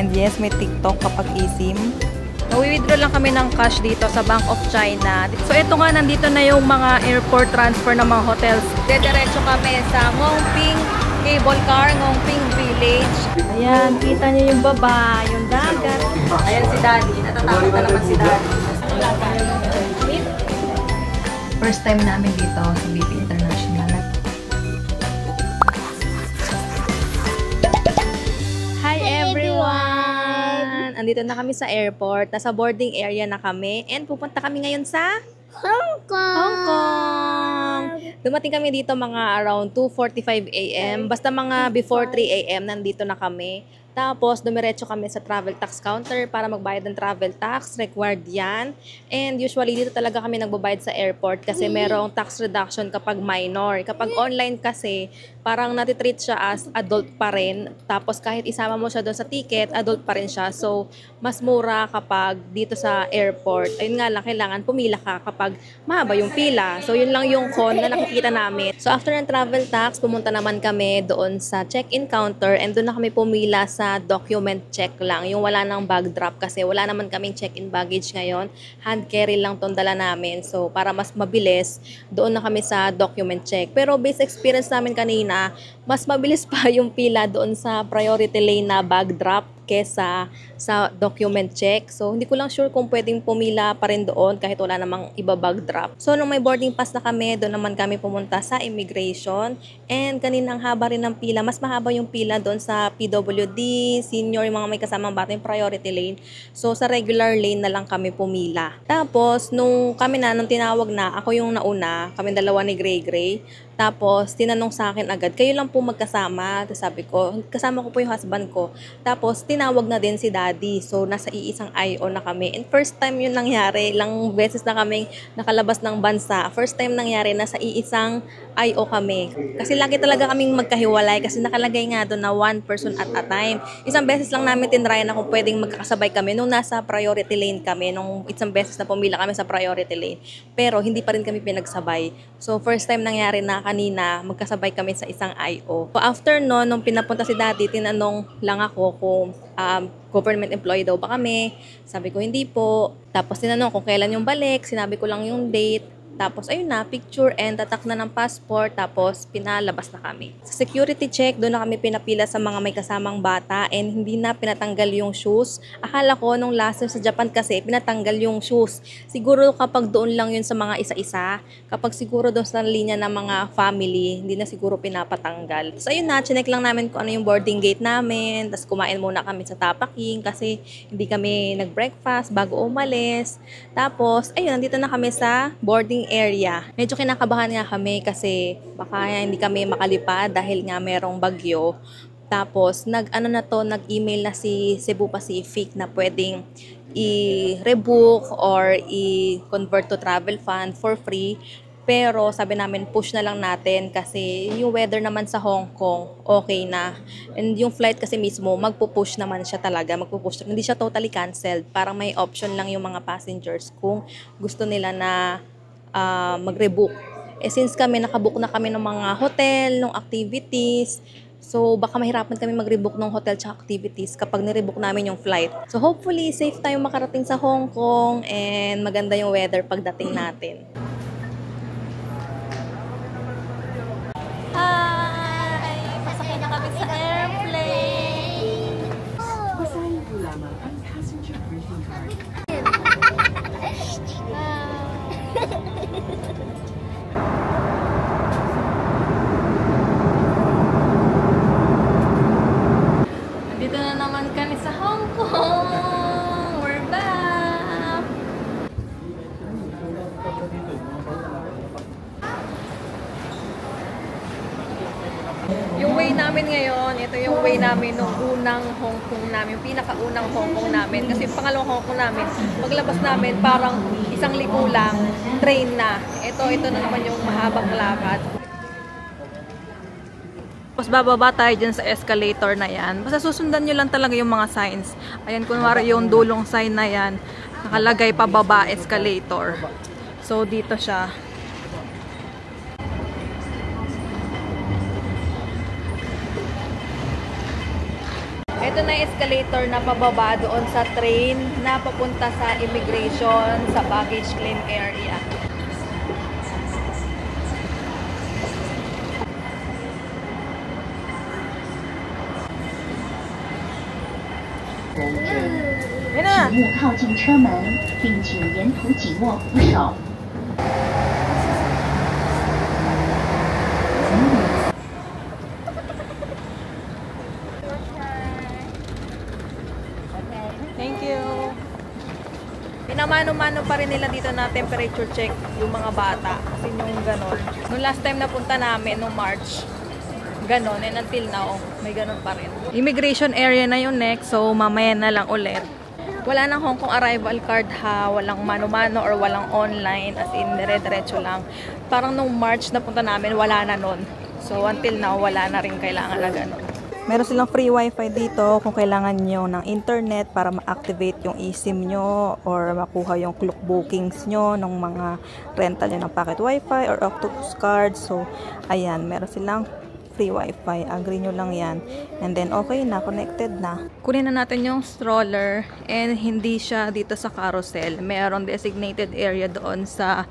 And yes, may TikTok kapag eSIM. Nawi-withdraw lang kami ng cash dito sa Bank of China. So ito nga, nandito na yung mga airport transfer ng mga hotels. Dediretso kami sa Ngongping Cable Car, Ngongping Village. Ayan, kita niyo yung baba, yung dagat. Ayan si Daddy. Natatakot na naman si Daddy. First time namin dito sa BP International. Hi everyone! Andito na kami sa airport. Nasa boarding area na kami. And pupunta kami ngayon sa Hong Kong! Hong Kong! Dumating kami dito mga around 2:45 AM. Basta mga before 3 AM, nandito na kami. Tapos, dumiretso kami sa travel tax counter para magbayad ng travel tax. Required yan. And usually, dito talaga kami nagbabayad sa airport kasi merong tax reduction kapag minor. Kapag online kasi, parang natitreat siya as adult pa rin. Tapos, kahit isama mo siya doon sa ticket, adult pa rin siya. So, mas mura kapag dito sa airport. Ayun nga lang, kailangan pumila ka kapag mahaba yung pila. So, yun lang yung con na nakikita namin. So, after ng travel tax, pumunta naman kami doon sa check-in counter and doon na kami pumila sa document check lang. Yung wala nang bag drop kasi wala naman kaming check-in baggage ngayon. Hand carry lang tong dala namin. So, para mas mabilis, doon na kami sa document check. Pero based experience namin kanina, mas mabilis pa yung pila doon sa priority lane na bag drop kesa sa document check. So, hindi ko lang sure kung pwedeng pumila pa rin doon kahit wala namang iba bag drop. So, nung may boarding pass na kami, doon naman kami pumunta sa immigration. And kaninang haba rin ng pila. Mas mahaba yung pila doon sa PWD, senior, yung mga may kasamang bata, yung priority lane. So, sa regular lane na lang kami pumila. Tapos, nung tinawag na, ako yung nauna, kami dalawa ni Gray. Tapos, tinanong sa akin agad, kayo lang po magkasama. Tapos sabi ko, kasama ko po yung husband ko. Tapos, tinawag na din si Daddy. So, nasa iisang IO na kami. And first time yun nangyari. Ilang beses na kaming nakalabas ng bansa. First time nangyari, nasa iisang IO kami. Kasi lagi talaga kaming magkahiwalay. Kasi nakalagay nga doon na one person at a time. Isang beses lang namin tinry na kung pwedeng magkakasabay kami nung nasa priority lane kami. Nung isang beses na pumila kami sa priority lane. Pero, hindi pa rin kami pinagsabay. So, first time nangyari na kanina, magkasabay kami sa isang IO. So, after no, nung pinapunta si Daddy, tinanong lang ako kung government employee daw ba kami. Sabi ko, hindi po. Tapos tinanong kung kailan yung balik. Sinabi ko lang yung date. Tapos, ayun na, picture and tatak na ng passport. Tapos, pinalabas na kami. Sa security check, doon na kami pinapila sa mga may kasamang bata and hindi na pinatanggal yung shoes. Akala ko, nung last time sa Japan kasi, pinatanggal yung shoes. Siguro kapag doon lang yun sa mga isa-isa. Kapag siguro doon sa linya ng mga family, hindi na siguro pinapatanggal. So, ayun na, chinek lang namin kung ano yung boarding gate namin. Tapos, kumain muna kami sa Tapaking kasi hindi kami nag-breakfast bago umalis. Tapos, ayun, nandito na kami sa boarding area. Medyo kinakabahan nga kami kasi baka hindi kami makalipad dahil nga merong bagyo. Tapos, nag-email na si Cebu Pacific na pwedeng i-rebook or i-convert to travel fund for free. Pero sabi namin, push na lang natin kasi yung weather naman sa Hong Kong, okay na. And yung flight kasi mismo, magpupush naman siya talaga. Magpupush. Hindi siya totally canceled. Parang may option lang yung mga passengers kung gusto nila na mag-rebook. Since kami nakabook na kami ng mga hotel, ng activities, so baka mahirapan kami mag-rebook ng hotel at activities kapag nirebook namin yung flight. So hopefully safe tayo makarating sa Hong Kong and maganda yung weather pagdating natin. Hi! Pasakay na kami sa airplane! Basahin po lamang ang passenger briefing card. Dito na naman kami sa Hong Kong. We're back. Yung way namin ngayon, ito yung way namin nung unang Hong Kong namin, yung pinakaunang Hong Kong namin. Kasi yung pangalawang Hong Kong namin, maglabas namin parang 1 libo lang, train na. Ito na naman yung mahabang lakad. Tapos bababa tayo dyan sa escalator na yan. Basta susundan nyo lang talaga yung mga signs. Ayan, kunwari yung dulong sign na yan, nakalagay pababa escalator. So, dito siya. Ito na yung escalator na pababa doon sa train na papunta sa immigration sa baggage claim area. Yan na! 请勿靠近车门，并请沿途紧握扶手。 Thank you! Pinamano-mano pa rin nila dito na temperature check yung mga bata. Kasi yung ganon. Nung last time na punta namin, nung March, ganon. And until now, may ganon pa rin. Immigration area na yung next. So, mamaya na lang ulit. Wala nang Hong Kong arrival card ha. Walang mano-mano or walang online. As in, dire-diretso lang. Parang nung March na punta namin, wala na nun. So, until now, wala na rin kailangan na ganon. Meron silang free wifi dito kung kailangan nyo ng internet para ma-activate yung eSIM nyo or makuha yung clock bookings nyo ng mga rental nyo ng pocket wifi or octopus card. So, ayan, meron silang free wifi. Agree nyo lang yan. And then, okay na, connected na. Kunin na natin yung stroller and hindi siya dito sa carousel. Meron designated area doon sa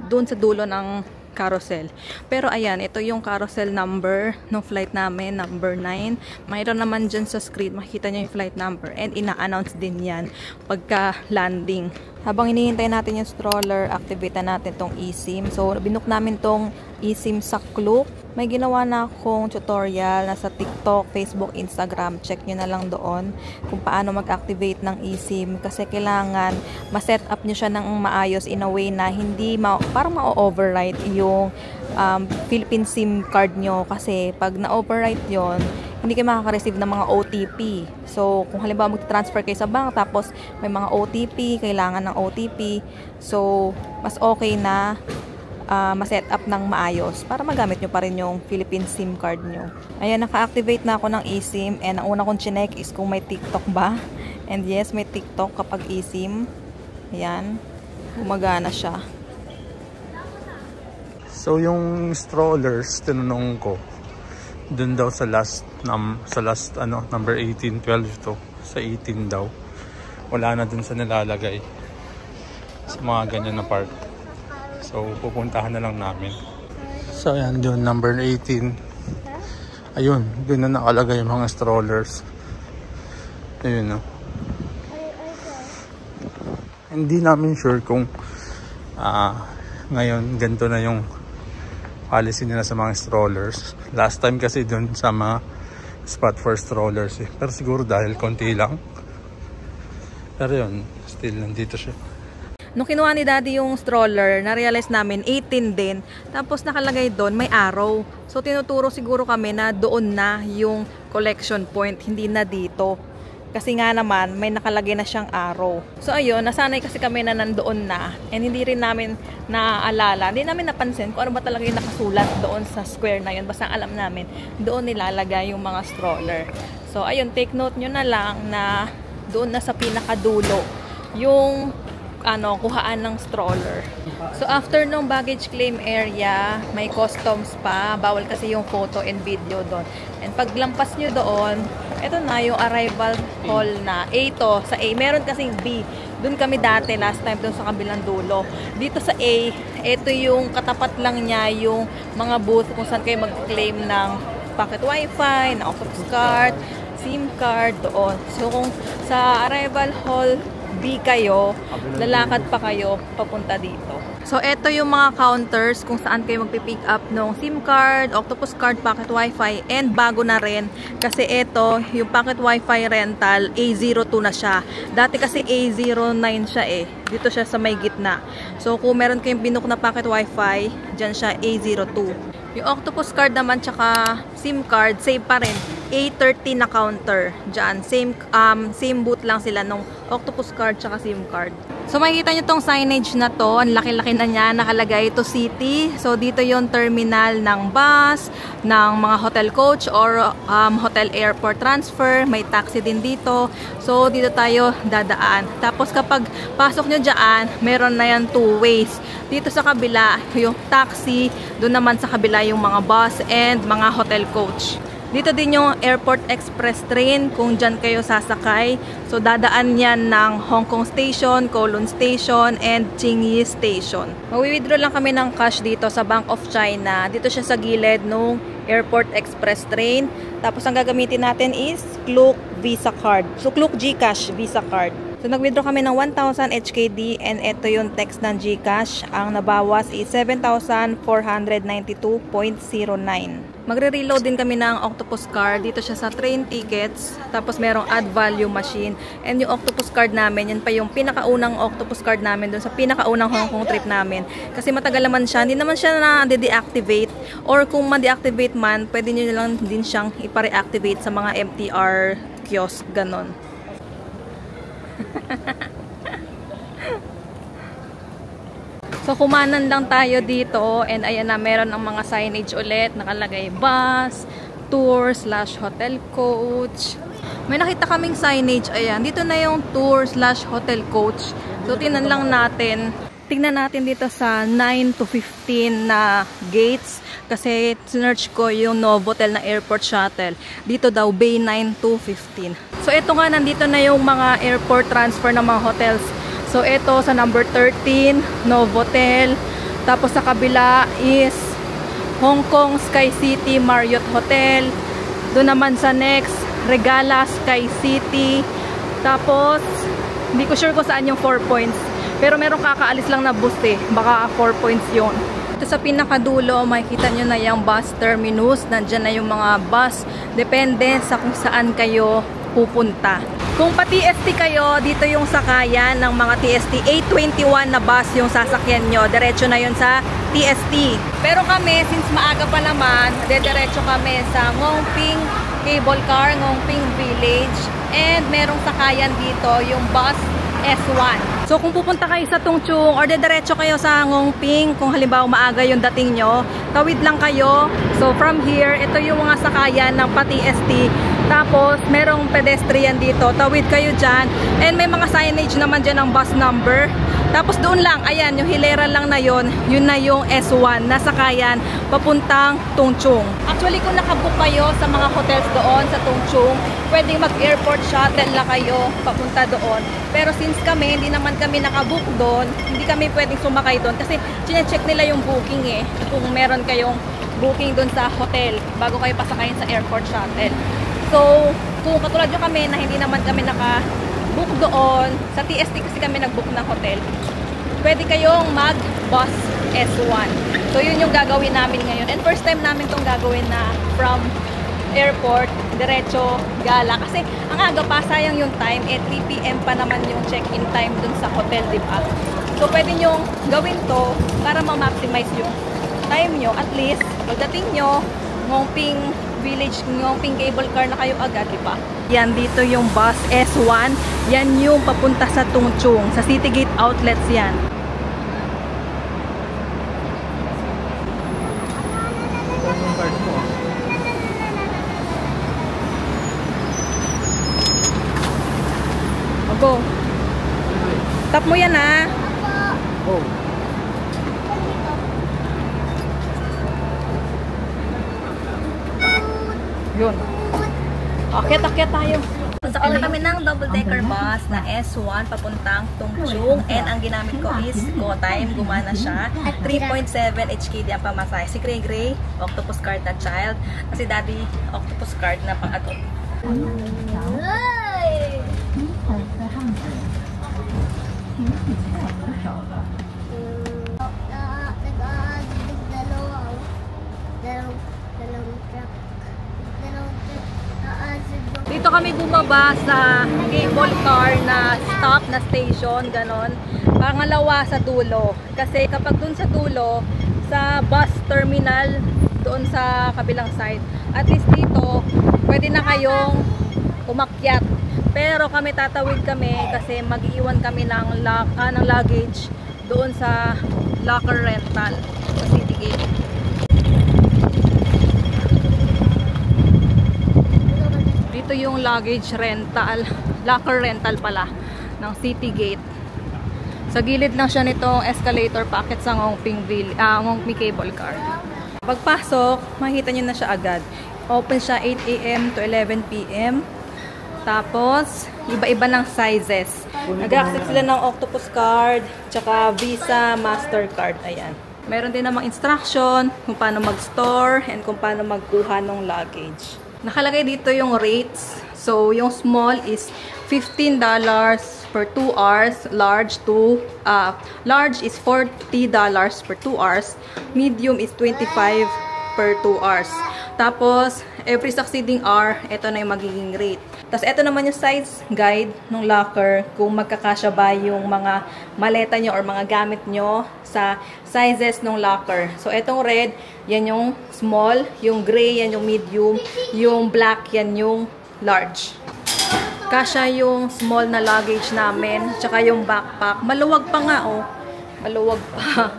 dulo ng carousel. Pero ayan, ito yung carousel number ng flight namin, number 9. Mayroon naman dyan sa screen, makikita nyo yung flight number and ina-announce din yan pagka landing. Habang hinihintay natin yung stroller, activate na natin tong eSIM. So, binook namin tong eSIM sa Klook. May ginawa na akong tutorial nasa TikTok, Facebook, Instagram. Check nyo na lang doon kung paano mag-activate ng eSIM. Kasi kailangan ma-set up nyo siya ng maayos in a way na hindi parang ma-overwrite yung Philippine SIM card nyo. Kasi pag na-overwrite yon, hindi kayo makaka-receive ng mga OTP. So, kung halimbawa mag-transfer kayo sa bank, tapos may mga OTP, kailangan ng OTP. So, mas okay na ma-set up ng maayos para magamit nyo pa rin yung Philippine SIM card nyo. Ayan, naka-activate na ako ng eSIM and ang una kong chinek is kung may TikTok ba. And yes, may TikTok kapag eSIM. Ayan, gumagana siya. So, yung strollers, tinanong ko, dun daw sa last number 18, 12 to, sa 18 daw. Wala na dun sa nilalagay sa mga ganyan na part. So, pupuntahan na lang namin. So, ayan, dun, number 18. Ayun, dun na nakalagay yung mga strollers. Ayun, no. Hindi namin sure kung ngayon, ganito na yung policy nila sa mga strollers. Last time kasi dun sa mga spot for strollers eh. Pero siguro dahil konti lang. Pero yun, still nandito siya. Nung kinuha ni Daddy yung stroller, na-realize namin 18 din. Tapos nakalagay doon, may arrow. So tinuturo siguro kami na doon na yung collection point, hindi na dito. Kasi nga naman, may nakalagay na siyang arrow. So ayun, nasanay kasi kami na nandoon na. And hindi rin namin naaalala, hindi namin napansin kung ano ba talaga yung nakasulat doon sa square na yun. Basta alam namin, doon nilalagay yung mga stroller. So ayun, take note nyo na lang na doon na sa pinakadulo yung kuhaan ng stroller. So after nung baggage claim area, may customs pa. Bawal kasi yung photo and video doon. And paglampas nyo doon, ito na yung arrival hall na. A to, sa A. Meron kasing B. Doon kami dati, last time doon sa kabilang dulo. Dito sa A, ito yung katapat lang niya yung mga booth kung saan kayo mag-claim ng pocket wifi, na octopus card, SIM card doon. So kung sa arrival hall B kayo, lalakad pa kayo papunta dito. So, ito yung mga counters kung saan kayo magpipick up ng SIM card, octopus card, pocket wifi, and bago na rin. Kasi ito, yung pocket wifi rental, A02 na siya. Dati kasi A09 siya eh. Dito siya sa may gitna. So, kung meron kayong binook na pocket wifi, dyan siya A02. Yung octopus card naman, tsaka SIM card, same pa rin. A13 na counter dyan. Same booth lang sila nung octopus card tsaka SIM card. So makikita nyo tong signage na to. Ang laki-laki na niya. Nakalagay to city. So dito yung terminal ng bus, ng mga hotel coach or hotel airport transfer. May taxi din dito. So dito tayo dadaan. Tapos kapag pasok nyo dyan, meron na yan 2 ways. Dito sa kabila yung taxi. Doon naman sa kabila yung mga bus and mga hotel coach. Dito din yung Airport Express train kung dyan kayo sasakay. So dadaan yan ng Hong Kong Station, Kowloon Station, and Tsingyi Station. Mag-withdraw lang kami ng cash dito sa Bank of China. Dito siya sa gilid nung Airport Express train. Tapos ang gagamitin natin is Klook Visa Card. So Klook GCash Visa Card. So nag-withdraw kami ng 1,000 HKD and ito yung text ng GCash. Ang nabawas is 7,492.09. Magre-reload din kami ng Octopus card. Dito siya sa train tickets. Tapos merong add value machine. And yung Octopus card namin, yan pa yung pinakaunang Octopus card namin dun sa pinakaunang Hong Kong trip namin. Kasi matagal naman siya. Hindi naman siya na-deactivate. Or kung ma-deactivate man, pwede nyo lang din siyang ipa-reactivate sa mga MTR kiosk. Ganon. So kumanan lang tayo dito and ayan na, meron ng mga signage ulit, nakalagay bus, tour / hotel coach. May nakita kaming signage, ayan, dito na yung tour / hotel coach. So tingnan lang natin. Tingnan natin dito sa 9 to 15 na gates kasi sinerch ko yung Novotel na airport shuttle. Dito daw Bay 9 to 15. So ito nga, nandito na yung mga airport transfer ng mga hotels. So ito sa number 13, Novotel. Tapos sa kabila is Hong Kong Sky City Marriott Hotel. Doon naman sa next, Regala Sky City. Tapos hindi ko sure kung saan yung 4 points. Pero merong kakaalis lang na bus eh. Baka 4 points yun. Ito sa pinakadulo, makikita nyo na yung bus terminus. Nandyan na yung mga bus. Depende sa kung saan kayo pupunta. Kung pa TST kayo, dito yung sakayan ng mga TST 821 na bus yung sasakyan nyo. Diretso na yun sa TST. Pero kami, since maaga pa naman, diretso kami sa Ngongping Cable Car, Ngongping Village. And merong sakayan dito, yung bus S1. So kung pupunta kayo sa Tungchung or diretso kayo sa Ngongping, kung halimbawa maaga yung dating nyo, tawid lang kayo. So from here, ito yung mga sakayan ng pa-TST. Tapos merong pedestrian dito, tawid kayo dyan. And may mga signage naman dyan ng bus number. Tapos doon lang, ayan, yung hilera lang na yun na yung S1 na sakayan papuntang Tungchung. Actually, kung nakabook kayo sa mga hotels doon sa Tungchung, pwedeng mag-airport shuttle na kayo papunta doon. Pero since kami, hindi naman kami nakabook doon, hindi kami pwedeng sumakay doon kasi chinecheck nila yung booking eh. Kung meron kayong booking doon sa hotel bago kayo pasakayin sa airport shuttle. So, kung katulad nyo kami na hindi naman kami naka-book doon, sa TST kasi kami nag-book ng hotel, pwede kayong mag-bus S1. So, yun yung gagawin namin ngayon. And first time namin itong gagawin na from airport, diretso, gala. Kasi ang aga pa, sayang yung time, 3 PM pa naman yung check-in time dun sa hotel, diba? So, pwede nyong gawin to para ma-maximize yung time nyo. At least, pagdating nyo, Ngongping Village, Ngongping Cable Car na kayo agad, diba? Yan, dito yung bus S1. Yan yung papunta sa Tungchung. Sa Citygate Outlets yan. Go. Tap mo yan ha. Oh. Yun. Akyat tayo. Sakay kami ng double-decker bus na S1 papuntang Tungchung. And ang ginamit ko is GoTime. Gumana siya. 3.7 HKD ang pamasahe. Si Gray, Octopus card na child. Si Daddy, Octopus card na pang-adult. Dito kami bumaba sa cable car na stop na station, ganon. Pangalawa sa dulo. Kasi kapag dun sa dulo, sa bus terminal, doon sa kabilang side, at least dito, pwede na kayong umakyat. Pero kami tatawid kami kasi mag-iwan kami ng luggage doon sa locker rental sa Citygate. Dito yung luggage rental, locker rental pala ng Citygate. Sa gilid lang siya nitong escalator packet sa Ngongping Cable Car. Pagpasok, makikita nyo na siya agad. Open siya 8 a.m. to 11 p.m. Tapos, iba-iba ng sizes. Nag-accept sila ng Octopus card, tsaka Visa, Mastercard. Ayan. Meron din namang instruction kung paano mag-store and kung paano magkuha ng luggage. Nakalagay dito yung rates. So, yung small is $15 per 2 hours. Large is $40 per 2 hours. Medium is $25 per 2 hours. Tapos, every succeeding hour, ito na yung magiging rate. Tapos, ito naman yung size guide ng locker kung magkakasya ba yung mga maleta nyo or mga gamit nyo sa sizes ng locker. So, itong red, yan yung small. Yung gray, yan yung medium. Yung black, yan yung large. Kasya yung small na luggage namin. Tsaka yung backpack. Maluwag pa nga, oh. Maluwag pa.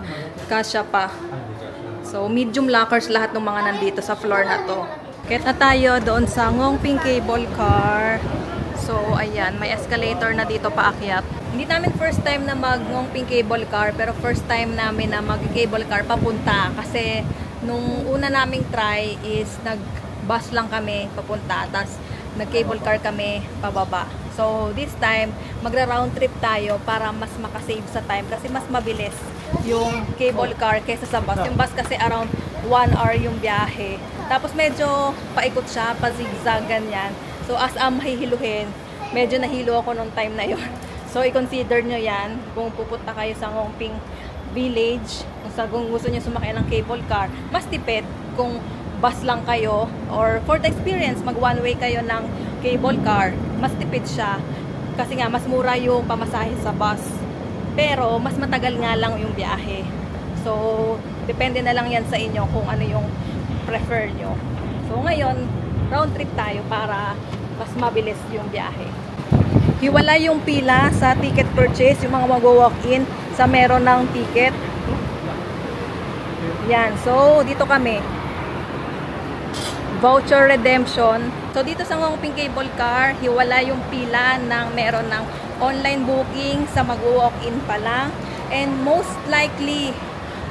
Kasya pa. So, medium lockers lahat ng mga nandito sa floor na to. Kaya na tayo doon sa Ngongping Cable Car. So, ayan. May escalator na dito paakyat. Hindi namin first time na mag-Ngongping Cable Car, pero first time namin na mag-cable car papunta. Kasi, nung una naming try is nag-bus lang kami papunta. Tapos, nag-cable car kami pababa. So, this time, magra-round trip tayo para mas makasave sa time kasi mas mabilis yung cable car kaysa sa bus. Yung bus kasi around 1 hour yung biyahe. Tapos medyo paikot siya, pa-zigzag, ganyan. So, as mahihiluhin, medyo nahilo ako nung time na yon. So, i-consider nyo yan kung pupunta kayo sa Ngongping Village, kung gusto nyo sumakay ng cable car. Mas tipid kung bus lang kayo or for the experience, mag one way kayo ng cable car, mas tipid siya kasi nga mas mura yung pamasahe sa bus pero mas matagal nga lang yung biyahe. So depende na lang yan sa inyo kung ano yung prefer nyo. So ngayon round trip tayo para mas mabilis yung biyahe. Hiwala yung pila sa ticket purchase, yung mga mag-walk-in sa meron ng ticket. Yan, so dito kami voucher redemption. So, dito sa Ngongping Cable Car, hiwala yung pila ng meron ng online booking sa mag-walk-in pa lang. And most likely,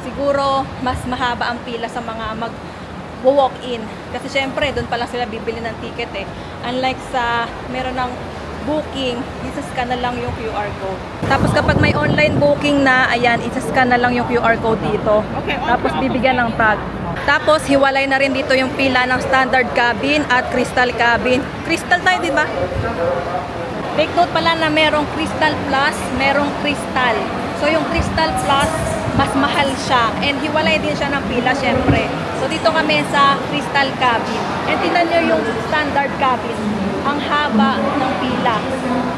siguro, mas mahaba ang pila sa mga mag-walk-in. Kasi syempre, doon pa lang sila bibili ng ticket eh. Unlike sa meron ng booking, isa-scan na lang yung QR code. Tapos kapag may online booking na, ayan, isa-scan na lang yung QR code dito. Tapos bibigyan ng tag. Tapos hiwalay na rin dito yung pila ng standard cabin at crystal cabin. Crystal tayo, di ba? Take note pala na merong crystal plus, merong crystal. So yung crystal plus, mas mahal siya. And hiwalay din siya ng pila, syempre. So dito kami sa crystal cabin. And tingnan nyo yung standard cabin. Ang haba ng pila.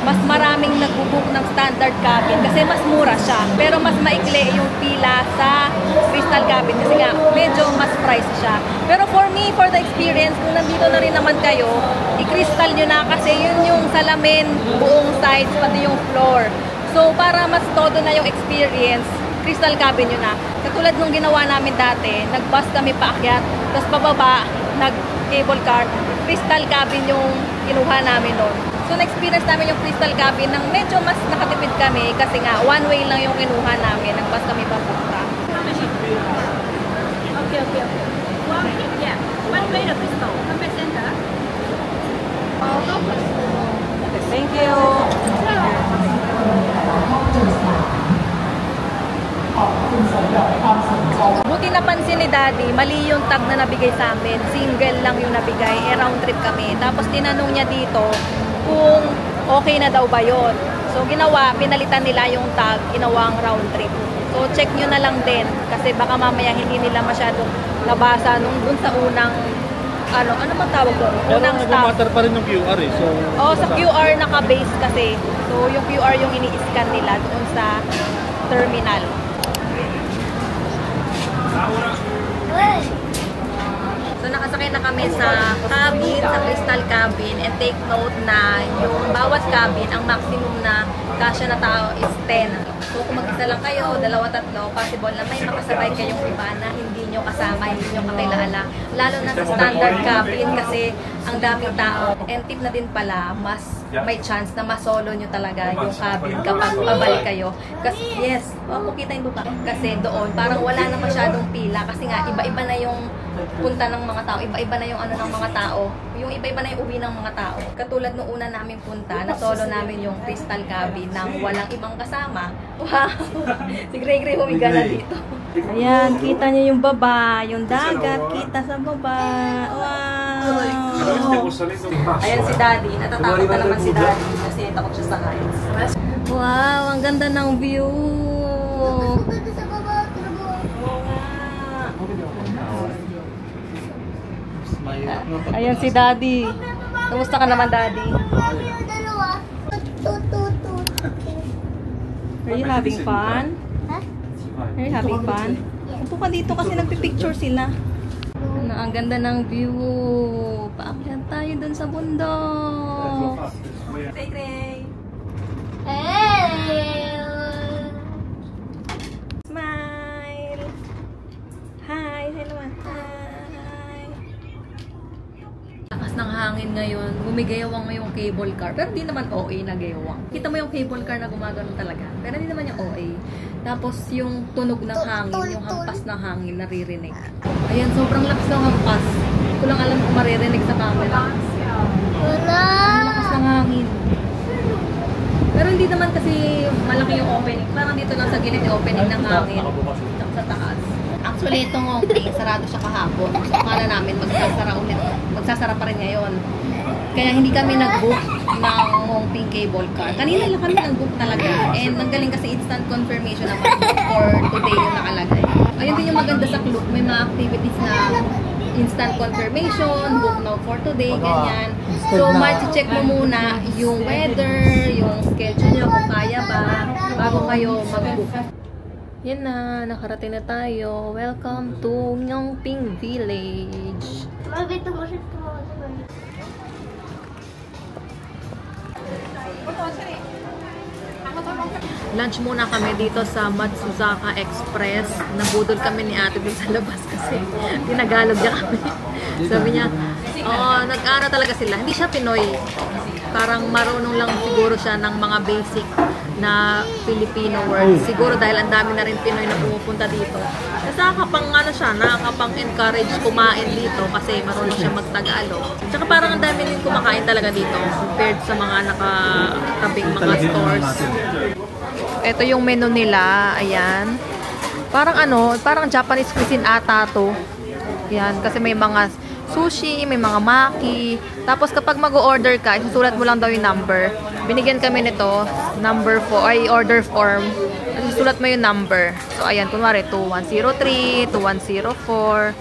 Mas maraming nagbubook ng standard cabin kasi mas mura siya. Pero mas maikli yung pila sa crystal cabin kasi nga medyo mas price siya. Pero for me, for the experience, kung nandito na rin naman kayo, i-crystal nyo na kasi yun yung salamin, buong sides, pati yung floor. So para mas todo na yung experience, crystal cabin nyo na. Katulad nung ginawa namin dati, nag-bus kami paakyat, tapos pababa, nag-cable car, crystal cabin yung kinuha namin nun. So, na-experience namin yung crystal cabin nang medyo mas nakatipid kami kasi nga, one way lang yung kinuha namin. Nag-bus kami papunta. Okay. Yeah. One way the crystal. Come back center. Okay, thank you. Buti napansin ni Daddy, mali yung tag na nabigay sa amin. Single lang yung nabigay. Round trip kami. Tapos tinanong niya dito kung okay na daw ba yun. So ginawa, pinalitan nila yung tag, ginawang round trip. So check nyo na lang din. Kasi baka mamaya hindi nila masyadong nabasa nung dun sa unang ano man tawag doon? Unang stop. Matter pa rin yung QR eh. So, sa QR naka-base kasi. So yung QR yung ini-scan nila doon sa terminal. So nakasakay na kami sa cabin, sa crystal cabin, and take note na yung bawat cabin, ang maximum na kasya na tao is 10. So kung mag-isa lang kayo, dalawa, tatlo, possible na may makasabay kayong iba na hindi nyo kasama, hindi nyo kakilala. Lalo na sa standard cabin kasi ang daming tao. And tip na din pala, mas may chance na masolo nyo talaga yung cabin kapag pabalik kayo. Kasi yes, makikita yung baba. Kasi doon, parang wala na masyadong pila kasi nga iba-iba na yung punta ng mga tao. Iba-iba na yung ano ng mga tao. Yung iba-iba na yung uwi ng mga tao. Katulad nung una namin punta, na solo namin yung Crystal Cabin nang walang ibang kasama. Wow! Si Gray Gray humiga na dito. Ayan, kita niyo yung baba, yung dagat, kita sa baba. Wow! Ayan si Daddy. Natatakot na naman si Daddy kasi takot siya sa heights. Wow! Ang ganda ng view! Ayan si Daddy. Kumusta ka naman, Daddy? Are you having fun? Are you having fun? Upo ka dito kasi nagpipicture sila. Ano, ang ganda ng view. Paakyat tayo dun sa bundok. Say, Gray. Smile. Hi. Hello. Hi. Lakas ng hangin ngayon. Gumigayawang mo yung cable car. Pero di naman OA na gayawang. Kita mo yung cable car na gumagano talaga. Pero hindi naman yung OA. Tapos yung tunog ng hangin, yung hampas ng hangin, naririnig. Ayan, sobrang lakas ng hampas. Hindi ko lang alam kung maririnig sa camera. Wala! Ang lakas ng hangin. Pero hindi naman kasi malaki yung opening. Parang dito lang sa gilid yung opening ng hangin. Sa taas. Actually, itong opening, sarado siya kahapon. So, akala namin magsasara ulit. Magsasara pa rin ngayon. Kaya hindi kami nag-book ng Hongping cable car. Kanina lang kami nag-book talaga. And ang galing kasi instant confirmation naman for today yung nakalagay. Ayun din yung maganda sa Klook. May mga activities na instant confirmation, book now for today, ganyan. So, check mo muna yung weather, yung schedule nyo, kung kaya ba, bago kayo mag-book. Yan na, nakarating na tayo. Welcome to Hongping Village. Lunch muna kami dito sa Matsuzaka Express. Nabudol kami ni ate dun sa labas kasi tinagalog niya kami. Sabi niya, nag-aral talaga sila. Hindi siya Pinoy. Parang marunong lang siguro siya ng mga basic na Filipino words. Siguro dahil ang dami na rin Pinoy na pumupunta dito. Kasi nakakapang-encourage kumain dito kasi marunong siya mag-Tagalog. Tsaka parang ang dami rin kumakain talaga dito compared sa mga nakatabing mga stores. Ito yung menu nila. Ayan. Parang Japanese cuisine ata to. Ayan. Kasi may mga sushi, may mga maki. Tapos kapag mag-order ka, isusulat mo lang daw yung number. Binigyan kami nito, number 4, order form. Isusulat mo yung number. So, ayan, kunwari, 2103, 2104.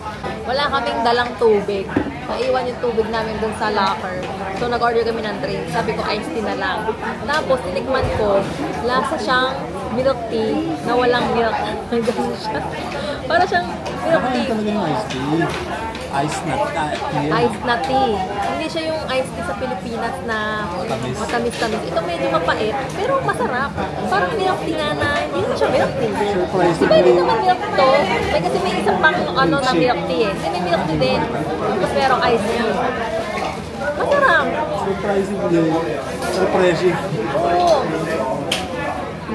Wala kaming dalang tubig. Naiwan yung tubig namin dun sa locker. So, nag-order kami ng drink. Sabi ko, iced tea na lang. Tapos, tinikman ko, lasa siyang milk tea na walang milk. Ganun siya. Para siyang milk tea. Iced na tea. Iced na tea. Hindi siya yung iced tea sa Pilipinas na matamis-tamis. Ito medyo mapait, pero masarap. Parang milk tea nga na, hindi naman siya milk tea. Diba hindi naman milk to? May kasi may isang pang na milk tea eh. May milk tea din. Tapos merong iced tea. Masarap. Surprising. Oo.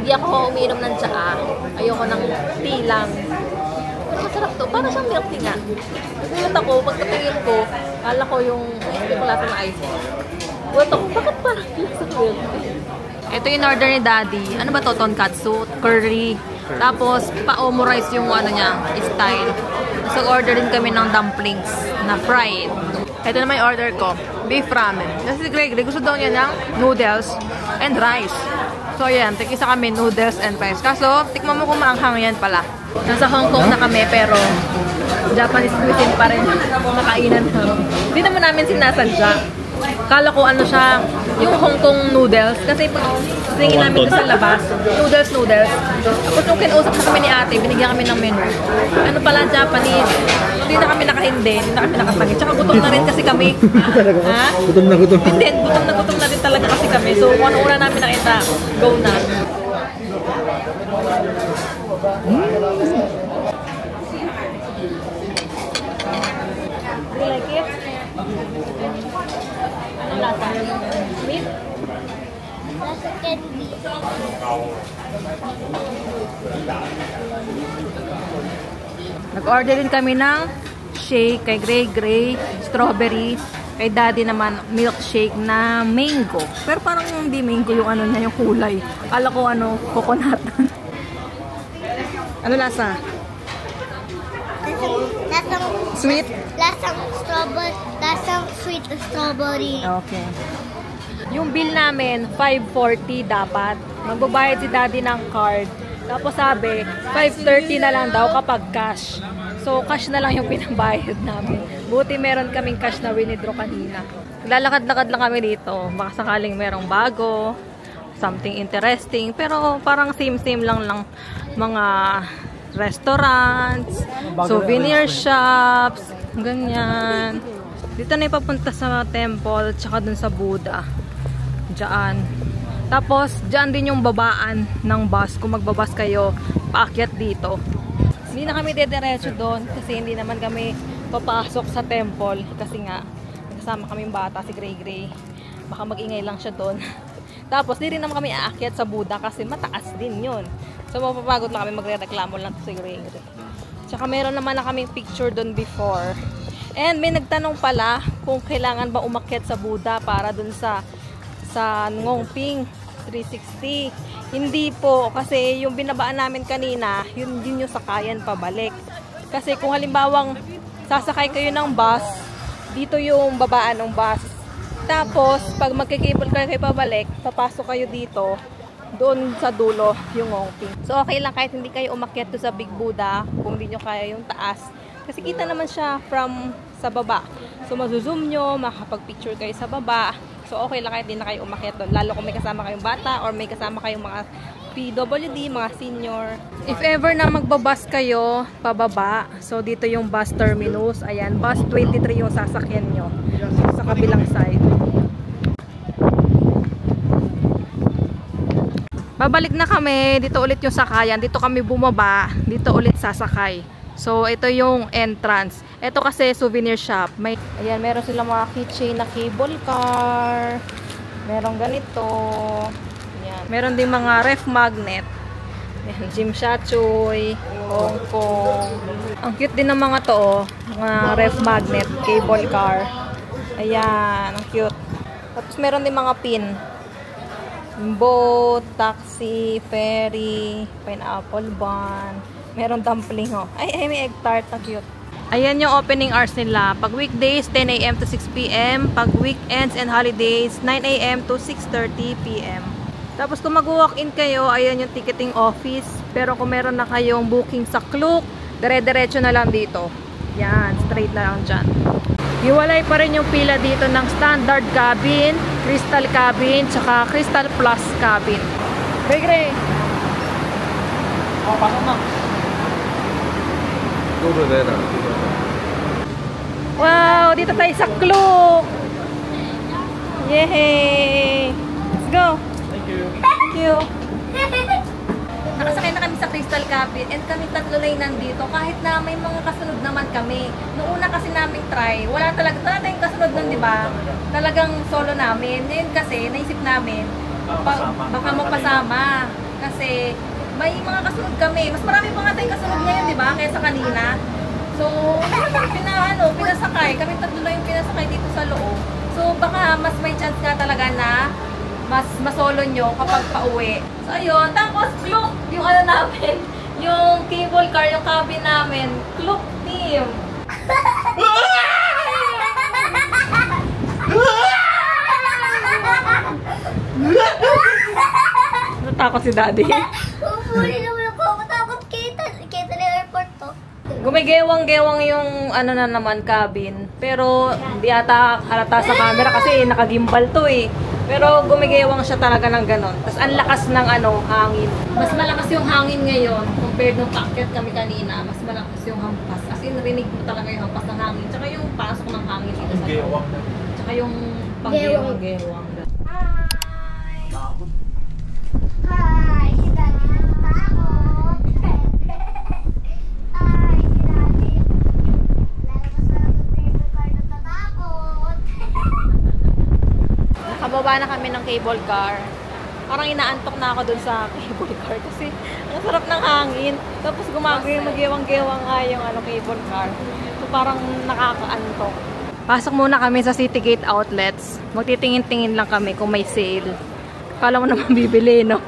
Hindi ako umiinom ng tsaa. Ayoko ng tea lang. Pero masarap to. Parang siyang milk tea nga. Nagulat ako, pagkatingin ko, kala ko yung hindi ko lasa na ice. Nagulat ako, bakit parang lasa milk tea? Ito yung order ni Daddy. Ano ba to? Tonkatsu, curry. Tapos, pa-omu rice yung niya, style. So, order din kami ng dumplings na fried. Ito naman yung order ko, beef ramen. Kasi si Gregory, gusto daw niya ng noodles and rice. So, yan. Tikisa kami noodles and rice. Kaso, tikman mo kung maanghang yan pala. Nasa Hong Kong na kami, pero Japanese cuisine pa rin nakainan namin. Hindi naman namin sinasadya. Kala ko siya, yung Hong Kong noodles. Kasi pag tingin namin ito sa labas, noodles. Tapos nung kinausap na kami ni ate, binigyan kami ng menu. Ano pala, Japanese. Hindi na kami nakahindi, hindi na kami nakasangit. Tsaka gutom na rin kasi kami. Ha? Gutom na gutom. Hindi, gutom na rin talaga kasi kami. So, kung ano-una namin nakita, go na. You like it? Anong lasa? Sweet? Lasa candy. Nag-order din kami ng milkshake, kay Gray, strawberry, kay Daddy naman, milkshake na mango. Pero parang hindi mango yung ano niya, yung kulay. Akala ko ano, coconut. Ano lasa? Lasang Sweet? lasang strawberry, lasang sweet strawberry. Okay. Yung bill namin, 540 dapat. Magbabayad si Daddy ng card. Tapos sabi, 530 na lang daw kapag cash. So, cash na lang yung pinabayad namin. Buti meron kaming cash na withdraw kanina. Lalakad-lakad lang kami dito. Baka sakaling merong bago, something interesting. Pero parang same-same lang mga restaurants, souvenir shops, ganyan. Dito na ipapunta sa temple, tsaka dun sa Buddha. Diyan. Tapos, diyan din yung babaan ng bus. Kung magbabas kayo, paakyat dito. Hindi na kami dediretso doon kasi hindi naman kami papasok sa temple. Kasi nga, kasama kaming bata, si Gray. Baka mag-ingay lang siya doon. Tapos, di rin naman kami aakyat sa Buddha kasi mataas din yun. So, mapapagod lang kami, magre-reklamo lang si Gray. Tsaka meron naman na kaming picture doon before. And may nagtanong pala kung kailangan ba umakyat sa Buddha para doon sa Ngongping 360. Hindi po, kasi yung binabaan namin kanina, yun din yung sakayan pabalik. Kasi kung halimbawang sasakay kayo ng bus, dito yung babaan ng bus. Tapos, pag magkikable kayo pabalik, papasok kayo dito, doon sa dulo yung Ngongping. So, okay lang kahit hindi kayo umakyat to sa Big Buddha, kung hindi nyo kaya yung taas. Kasi kita naman siya from sa baba. So, mazuzoom nyo, makakapag-picture kayo sa baba. So, okay lang kahit hindi na kayo umakyat doon. Lalo kung may kasama kayong bata or may kasama kayong mga PWD, mga senior. If ever na magbabas kayo, pababa. So, dito yung bus terminus. Ayan, bus 23 yung sasakyan nyo. Sa kabilang side. Babalik na kami. Dito ulit yung sakayan. Dito kami bumaba. Dito ulit sasakay. So, ito yung entrance. Ito kasi souvenir shop. Ayan, meron silang mga keychain na cable car. Meron ganito. Ayan. Meron din mga ref magnet. Ayan, Jim Shachoy, Hong Kong. Ang cute din ng mga to, oh. Mga ref magnet, cable car. Ayan, ang cute. Tapos meron din mga pin. Boat, taxi, ferry, pineapple bun. Meron dumpling, oh. Ay, may egg tart. Ang cute. Ayan yung opening hours nila. Pag weekdays, 10 a.m. to 6 p.m. Pag weekends and holidays, 9 a.m. to 6:30 p.m. Tapos kung mag-walk-in kayo, ayan yung ticketing office. Pero kung meron na kayong booking sa Klook, dire-diretso na lang dito. Yan, straight na lang dyan. Hiwalay pa rin yung pila dito ng standard cabin, crystal cabin, tsaka crystal plus cabin. Gray. Oh, pasok na. Over there. Wow, dito tayo sa Klook. Yay! Let's go. Thank you. Thank you. Nakasakay na kami sa Crystal Cabin and kami tatlo lang nandito kahit na may mga kasunod naman kami. Noong una kasi naming try, wala tayong kasunod nun, di ba? Talagang solo namin. Ngayon kasi, naisip namin, baka magpasama. Kasi may mga kasunod kami. Mas marami pa nga tayong kasunod ngayon, di ba? Kaysa kanina. So, pinasakay. Kami tatlo lang yung pinasakay dito sa loob. So, baka mas may chance nga talaga na mas masolo nyo kapag pauwi. So, ayun. Tapos, Klook, yung ano namin, yung cable car, yung cabin namin, Klook team. Natakot si Daddy. Pupuli naman ako. Matakot kita na airport to. Gumigewang-gewang yung ano na naman cabin. Pero hindi ata halata sa camera kasi nakagimbal to eh. Pero gumigewang siya talaga ng ganon. Tapos ang lakas ng hangin. Mas malakas yung hangin ngayon compared nung paakyat kami kanina. Mas malakas yung hampas. As in, rinig mo talaga yung hampas ng hangin. Tsaka yung pasok ng hangin dito sa loob. Tsaka yung paggewang-gewang. Hi, si Daddy natatakot. Hi, si Daddy. Lalabas na ng cable car natatakot. Nakababa na kami ng cable car. Parang inaantok na ako dun sa cable car kasi ang sarap ng hangin. Tapos gumagawin, magyewang-gewang nga yung cable car. So parang nakakaantok. Pasok muna kami sa Citygate Outlets. Magtitingin-tingin lang kami kung may sale. Kala mo naman bibili, no?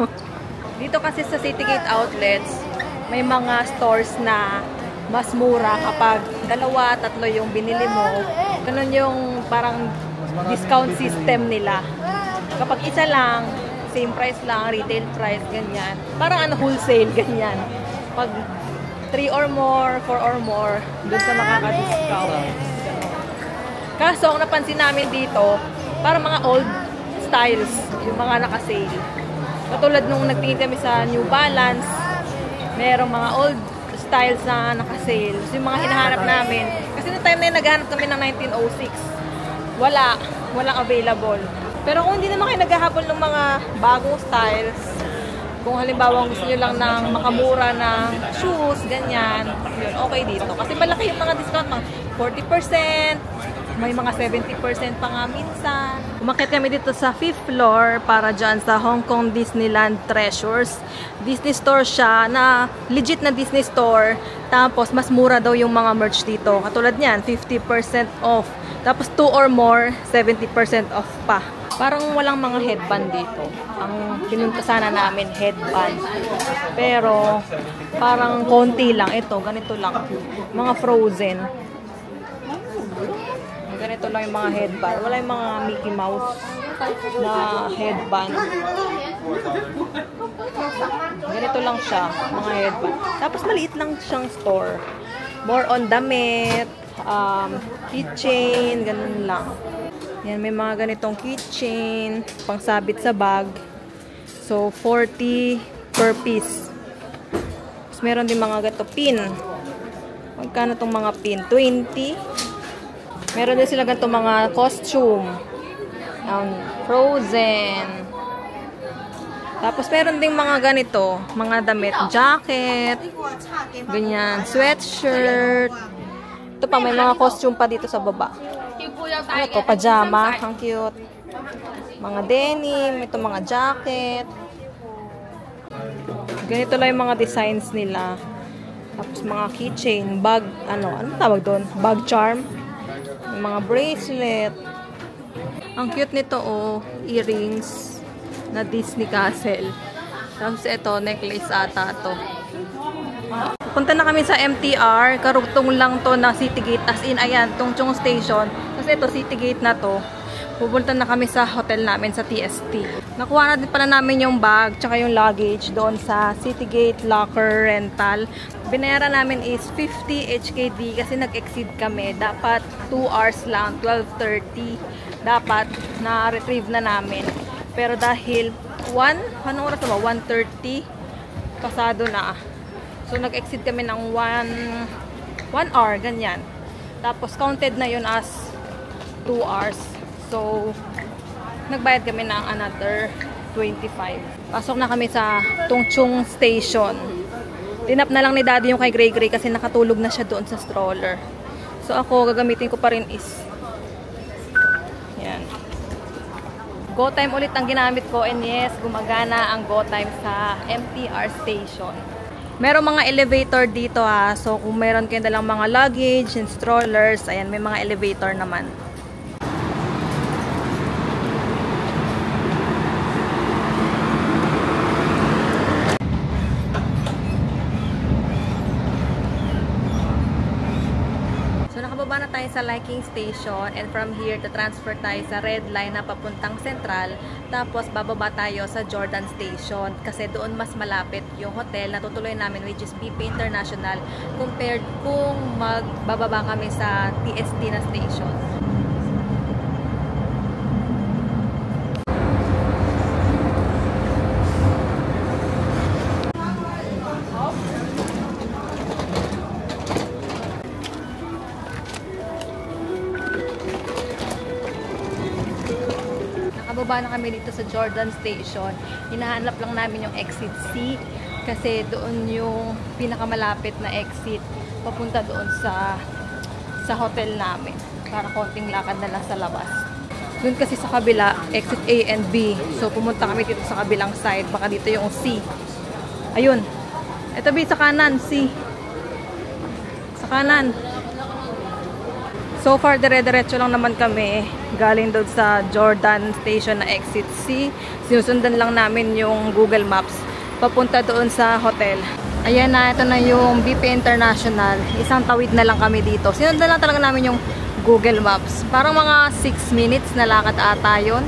Dito kasi sa Citygate Outlets, may mga stores na mas mura kapag 2, 3 yung binili mo. Ganun yung parang discount system nila. Kapag isa lang, same price lang, retail price, ganyan. Parang wholesale, ganyan. Pag 3 or more, 4 or more, dun sa makaka-discount. Kaso, ang napansin namin dito, parang mga old styles, yung mga naka-sale. Katulad nung nagtingin kami sa New Balance, merong mga old styles na naka-sale. So, yung mga hinahanap namin. Kasi noong time na yun, naghahanap kami ng 1906. Walang available. Pero kung hindi naman kayo naghahabol ng mga bagong styles, kung halimbawa gusto nyo lang ng makamura na shoes, ganyan, yun, okay dito. Kasi malaki yung mga discount, mga 40%, may mga 70% pa nga minsan. Umakyat kami dito sa 5th floor para dyan sa Hong Kong Disneyland Treasures. Disney store siya na legit na Disney store. Tapos mas mura daw yung mga merch dito. Katulad niyan, 50% off. Tapos 2 or more, 70% off pa. Parang walang mga headband dito. Ang pinunta sana namin, headband. Pero parang konti lang. Ito, ganito lang. Mga Frozen. Ganito lang yung mga headband. Wala yung mga Mickey Mouse na headband. Ganito lang siya, mga headband. Tapos maliit lang siyang store. More on damit, keychain, ganun lang. Yan, may mga ganitong keychain, pangsabit sa bag. So, 40 per piece. Tapos meron din mga ganito pin. Magkano tong mga pin? 20. Meron din sila ganito mga costume. Frozen. Tapos meron ding mga ganito, mga damit, jacket, ganyan, sweatshirt. Ito pa, may mga costume pa dito sa baba. Ano to? Pajama. Ang cute. Mga denim. Ito mga jacket. Ganito lang yung mga designs nila. Tapos mga keychain. Bag. Ano tawag doon? Bag charm. Mga bracelet. Ang cute nito, oh. Earrings na Disney Castle. Tapos ito, necklace ata to. Punta na kami sa MTR. Karugtong lang to na Citygate. As in, ayan, Tongchong Station. Kasi ito, Citygate na to. Pupunta na kami sa hotel namin sa TST. Nakuha na din pala namin yung bag tsaka yung luggage doon sa Citygate Locker Rental. Binayaran namin is 50 HKD kasi nag-exceed kami. Dapat 2 hours lang, 12:30. Dapat na-retrieve na namin. Pero dahil anong oras ba? 1:30 pasado na. So, nag-exceed kami ng 1 hour, ganyan. Tapos, counted na yun as 2 hours. So, nagbayad kami ng another 25. Pasok na kami sa Tongchong Station. Tinap na lang ni Daddy yung kay Gray Gray kasi nakatulog na siya doon sa stroller. So, ako, gagamitin ko pa rin is yan. Go Time ulit ang ginamit ko. And yes, gumagana ang Go Time sa MTR Station. Merong mga elevator dito ha. So, kung meron kayo dalang mga luggage and strollers, ayan, may mga elevator naman. So, nakababa na tayo sa Liking Station and from here, transfer tayo sa Red Line na papuntang Central. Tapos, bababa tayo sa Jordan Station kasi doon mas malapit yung hotel na tutuloy namin which is BP International compared kung magbababa kami sa TST na station. Nakababa na kami dito sa Jordan Station. Hinahanap lang namin yung exit C kasi doon yung pinakamalapit na exit papunta doon sa hotel namin para konting lakad na lang sa labas. Doon kasi sa kabila, exit A and B. So pumunta kami dito sa kabilang side. Baka dito yung C. Ayun. Ito B, sa kanan, C. Sa kanan. So far, dire-diretso lang naman kami galing doon sa Jordan Station na Exit C. Sinusundan lang namin yung Google Maps papunta doon sa hotel. Ayan na, ito na yung BP International. Isang tawid na lang kami dito. Sinundan lang talaga namin yung Google Maps. Parang mga 6 minutes na lakad ata yun.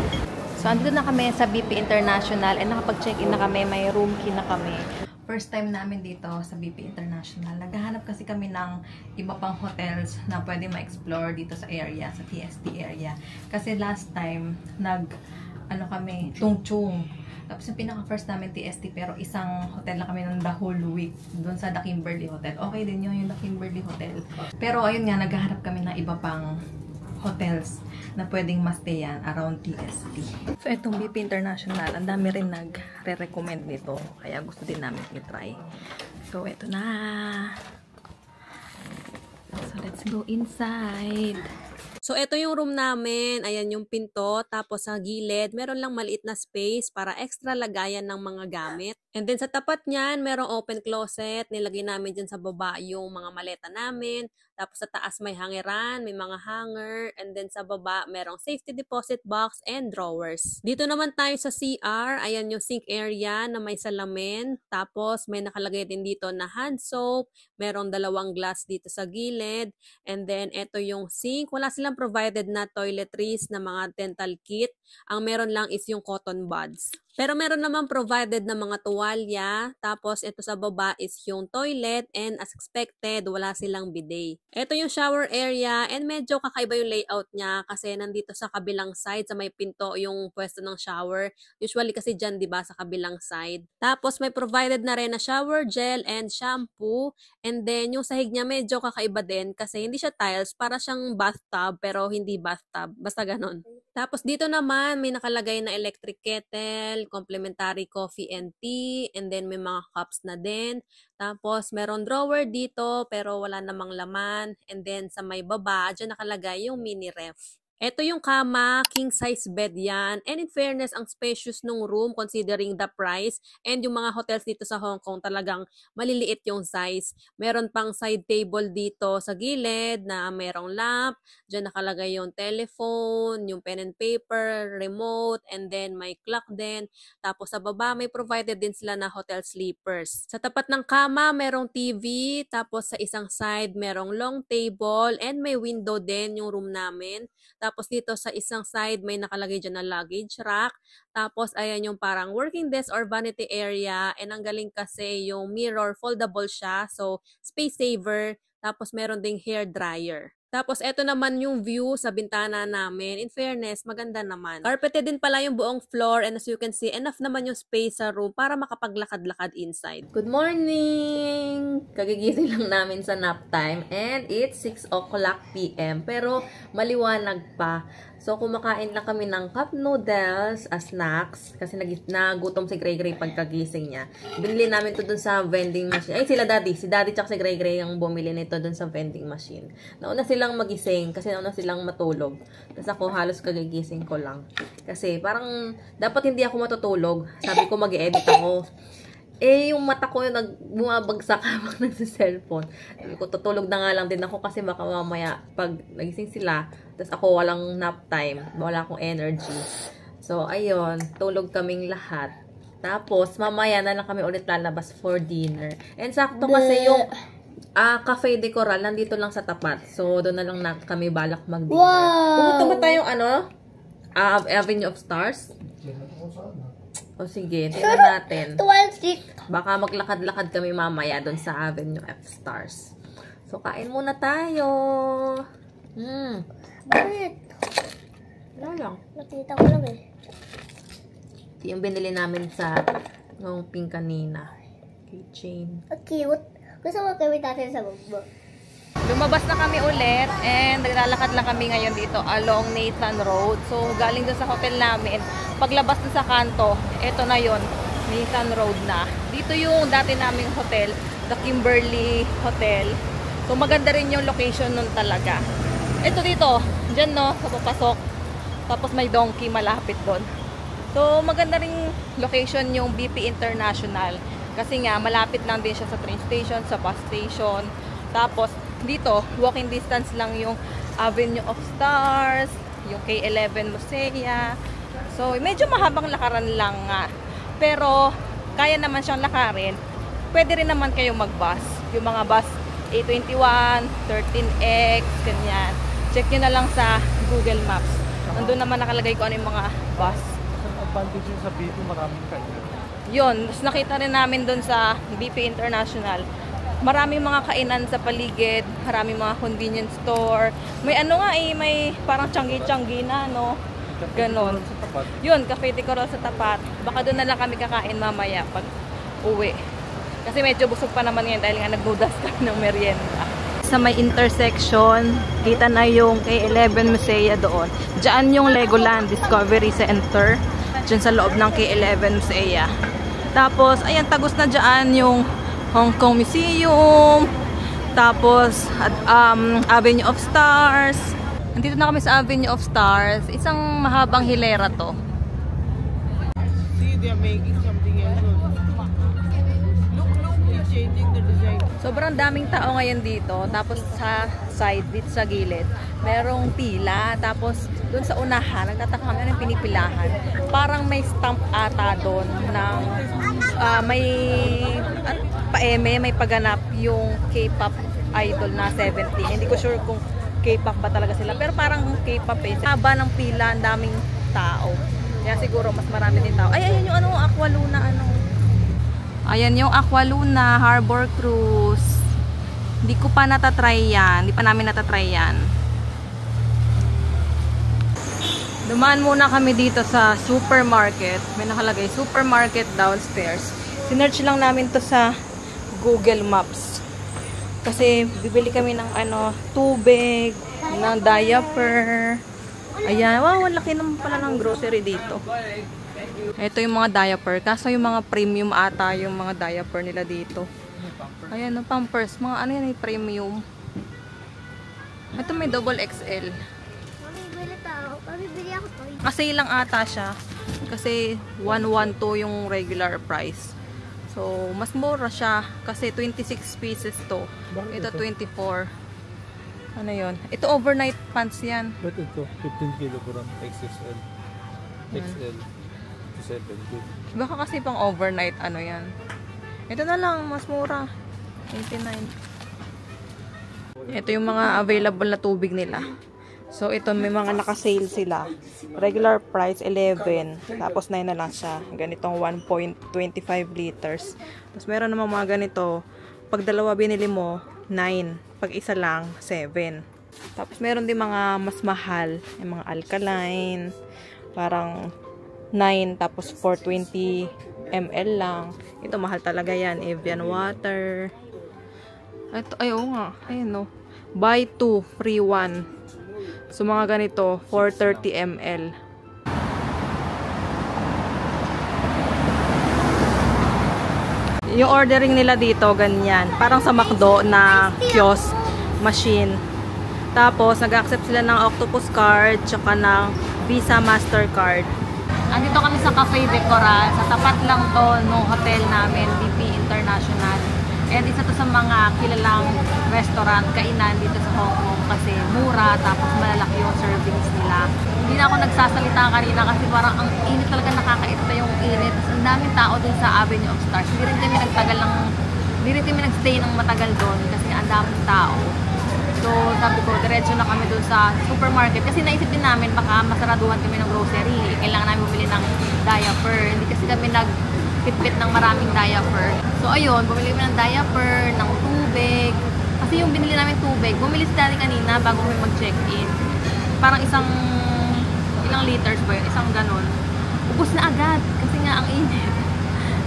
So, andito na kami sa BP International and nakapag-check-in na kami. May room key na kami. First time namin dito sa BP International. Naghahanap kasi kami ng iba pang hotels na pwede ma-explore dito sa area, sa TST area. Kasi last time, kami, Tung-Chung. Tapos yung pinaka-first namin TST, pero isang hotel na kami ng the whole week. Doon sa The Kimberly Hotel. Okay din yung The Kimberly Hotel. Pero ayun nga, naghahanap kami ng iba pang hotels na pwedeng ma-stayan around TST. So, itong BP International, ang dami rin nagre-recommend nito. Kaya gusto din namin i-try. So, ito na. So, let's go inside. So, ito yung room namin. Ayan yung pinto. Tapos sa gilid, meron lang maliit na space para extra lagayan ng mga gamit. And then sa tapat niyan, merong open closet. Nilagay namin dyan sa baba yung mga maleta namin. Tapos sa taas may hangeran, may mga hanger. And then sa baba, merong safety deposit box and drawers. Dito naman tayo sa CR. Ayan yung sink area na may salamin. Tapos may nakalagay din dito na hand soap. Merong 2 glass dito sa gilid. And then ito yung sink. Wala silang provided na toiletries na mga dental kit. Ang meron lang is yung cotton buds. Pero meron naman provided na mga tuwalya. Tapos ito sa baba is yung toilet and as expected, wala silang bidet. Ito yung shower area and medyo kakaiba yung layout niya kasi nandito sa kabilang side sa may pinto yung pwesto ng shower. Usually kasi dyan, di ba, sa kabilang side. Tapos may provided na rin na shower gel and shampoo. And then yung sahig niya medyo kakaiba din kasi hindi siya tiles, para siyang bathtub pero hindi bathtub. Basta ganon. Tapos dito naman may nakalagay na electric kettle, complimentary coffee and tea, and then may mga cups na din. Tapos meron drawer dito pero wala namang laman. And then sa may baba, dyan nakalagay yung mini ref. Ito yung kama, king size bed yan. And in fairness, ang spacious nung room considering the price. And yung mga hotels dito sa Hong Kong talagang maliliit yung size. Meron pang side table dito sa gilid na merong lamp. Diyan nakalagay yung telephone, yung pen and paper, remote, and then may clock din. Tapos sa baba may provided din sila na hotel sleepers. Sa tapat ng kama merong TV. Tapos sa isang side merong long table and may window din yung room namin. Tapos dito sa isang side, may nakalagay dyan na luggage rack. Tapos ayan yung parang working desk or vanity area. And ang galing kasi yung mirror, foldable siya. So, space saver. Tapos meron ding hair dryer. Tapos eto naman yung view sa bintana namin. In fairness, maganda naman. Carpeted din pala yung buong floor and as you can see, enough naman yung space sa room para makapaglakad-lakad inside. Good morning! Kagigising lang namin sa nap time and it's 6 o'clock p.m. Pero maliwanag pa. So, kumakain lang kami ng cup noodles as snacks. Kasi nagutom si Gray Gray pagkagising niya. Binili namin to dun sa vending machine. Ay, sila daddy. Si daddy tsaka si Gray Gray ang bumili nito dun sa vending machine. Nauna silang magising kasi nauna silang matulog. Tapos ako halos kagigising ko lang. Kasi parang dapat hindi ako matutulog. Sabi ko mag-edit ako. Eh, yung mata ko yung bumabagsak habang nagsa-cellphone. Sabi ko, tutulog na nga lang din ako kasi baka mamaya pag nagising sila, tapos ako walang nap time, wala akong energy. So, ayun, tulog kaming lahat. Tapos, mamaya na lang kami ulit lalabas for dinner. And sakto kasi yung Cafe de Coral, nandito lang sa tapat. So, doon na lang kami balak mag-dinner. Wow! Pumunta ba tayong Avenue of Stars? O sige, tingnan natin. 12. Baka maglakad-lakad kami mamaya doon sa Avenue of Stars. So, kain muna tayo. Bakit? Wala lang. Nakita ko lang eh. Yung binili namin sa yung pink kanina. Keychain. Cute. Gusto mo gawin natin sa bugbo. Lumabas na kami ulit and naglalakad lang kami ngayon dito along Nathan Road. So, galing dun sa hotel namin. Paglabas dun sa kanto, eto na yon, Nathan Road na. Dito yung dati naming hotel, The Kimberly Hotel. So, maganda rin yung location nun talaga. Ito dito, dyan no, sa papasok. Tapos may donkey malapit doon. So, maganda rin location yung BP International. Kasi nga, malapit lang din siya sa train station, sa bus station. Tapos, dito, walking distance lang yung Avenue of Stars, yung K11 Musea. So, medyo mahabang lakaran lang nga. Pero, kaya naman siyang lakarin. Pwede rin naman kayo mag-bus. Yung mga bus A21, 13X, ganyan. Check nyo na lang sa Google Maps. Nandun naman nakalagay ko ano yung mga bus. Ang advantage sa BP, maraming kainan. Yun, mas nakita rin namin dun sa BP International. Maraming mga kainan sa paligid, maraming mga convenience store. May ano nga may parang tiyanggi-tiyanggi na, no? Ganon. Yun, Cafe de Coral sa tapat. Baka doon na lang kami kakain mamaya pag uwi. Kasi medyo busog pa naman ngayon dahil nga nagnudas kami ng merienda. Sa may intersection, kita na yung K11 Musea doon. Diyan yung Legoland Discovery Center. Diyan sa loob ng K11 Musea. Tapos, ayan, tagos na diyan yung Hong Kong Museum. Tapos, Avenue of Stars. Nandito na kami sa Avenue of Stars. Isang mahabang hilera to. See, they are making something else. Look, they're changing the design. Sobrang daming tao ngayon dito. Tapos sa side, dito sa gilid, merong pila. Tapos doon sa unahan, nagtataka kami ng pinipilahan. Parang may stamp ata doon ng may paeme, may paganap yung K-pop idol na 70. Hindi ko sure kung K-pop ba talaga sila. Pero parang K-pop eh. Haba ng pila, ang daming tao. Kaya siguro mas marami din tao. Ay, ayan yung ano, Aqua Luna, ano. Ayan yung Aqua Luna, Harbor Cruise. Hindi ko pa natatry yan. Hindi pa namin natatry yan. Dumaan muna kami dito sa supermarket. May nakalagay, supermarket downstairs. Sinearch lang namin to sa Google Maps. Kasi bibili kami ng ano, tubig, ng diaper. Ayan, wow, laki naman pala ng grocery dito. Ito yung mga diaper. Kaso yung mga premium ata yung mga diaper nila dito. Ayan, no, Pampers. Mga ano yan, premium. Ito may double XL. Pabibili ako to. Kasi lang ata siya. Kasi 112 yung regular price. So, mas mura siya. Kasi 26 pieces to. Ito 24. Ano yun? Ito overnight pants yan. Ba't ito? 15 kilogram XXL. XL. 70. Baka kasi pang overnight ano yan. Ito na lang, mas mura. 89. Ito yung mga available na tubig nila. So, ito may mga naka-sale sila. Regular price, 11. Tapos, 9 na lang siya. Ganitong 1.25 liters. Tapos, meron namang mga ganito. Pag dalawa binili mo, 9. Pag isa lang, 7. Tapos, meron din mga mas mahal. Yung mga alkaline. Parang 9. Tapos, 420 ml lang. Ito, mahal talaga yan. Evian water. Ito, ayaw nga. Ayan, no. Buy 2, free 1. So, mga ganito, 430 ml. Yung ordering nila dito, ganyan. Parang sa McDo na kiosk machine. Tapos, nag-accept sila ng Octopus card, tsaka ng Visa Mastercard. Andito kami sa Cafe de Coral. Sa tapat lang to ng hotel namin, BP International. And isa to sa mga kilalang restaurant, kainan dito sa Hong Kong kasi mura, tapos malalaki yung servings nila. Hindi na ako nagsasalita kanina kasi parang ang init talaga, nakakaita yung init. Ang daming tao dun sa Avenue of Stars. Hindi rin kami nagstay ng matagal doon kasi ang daming tao. So sabi ko, diretso na kami dun sa supermarket kasi naisip din namin baka masaraduhan kami ng grocery. Kailangan namin bumili ng diaper. Hindi kasi kami nagpitpit ng maraming diaper. So ayun, bumili kami ng diaper, ng tubig. Kasi yung binili namin tubig, bumili si Daddy kanina bago kami mag-check-in. Parang ilang liters ba yun? Isang ganun. Ubus na agad kasi nga ang init.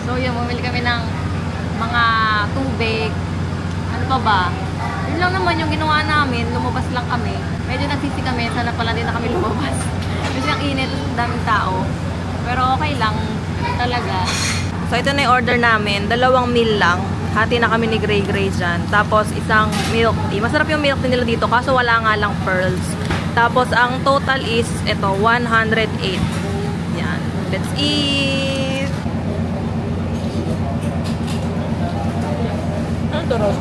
So yun, bumili kami ng mga tubig. Ano pa ba? Yun lang naman yung ginawa namin. Lumabas lang kami. Medyo nagsisi kami. Sana pala din na kami lumabas. Kasi ang init, daming tao. Pero okay lang talaga. So ito na yung order namin. 2 meal lang. Hati na kami ni Gray dyan. Tapos isang milk tea. Masarap yung milk tea nila dito kaso wala nga lang pearls. Tapos ang total is ito, 108. Yan. Let's eat! Ano ito, Rose?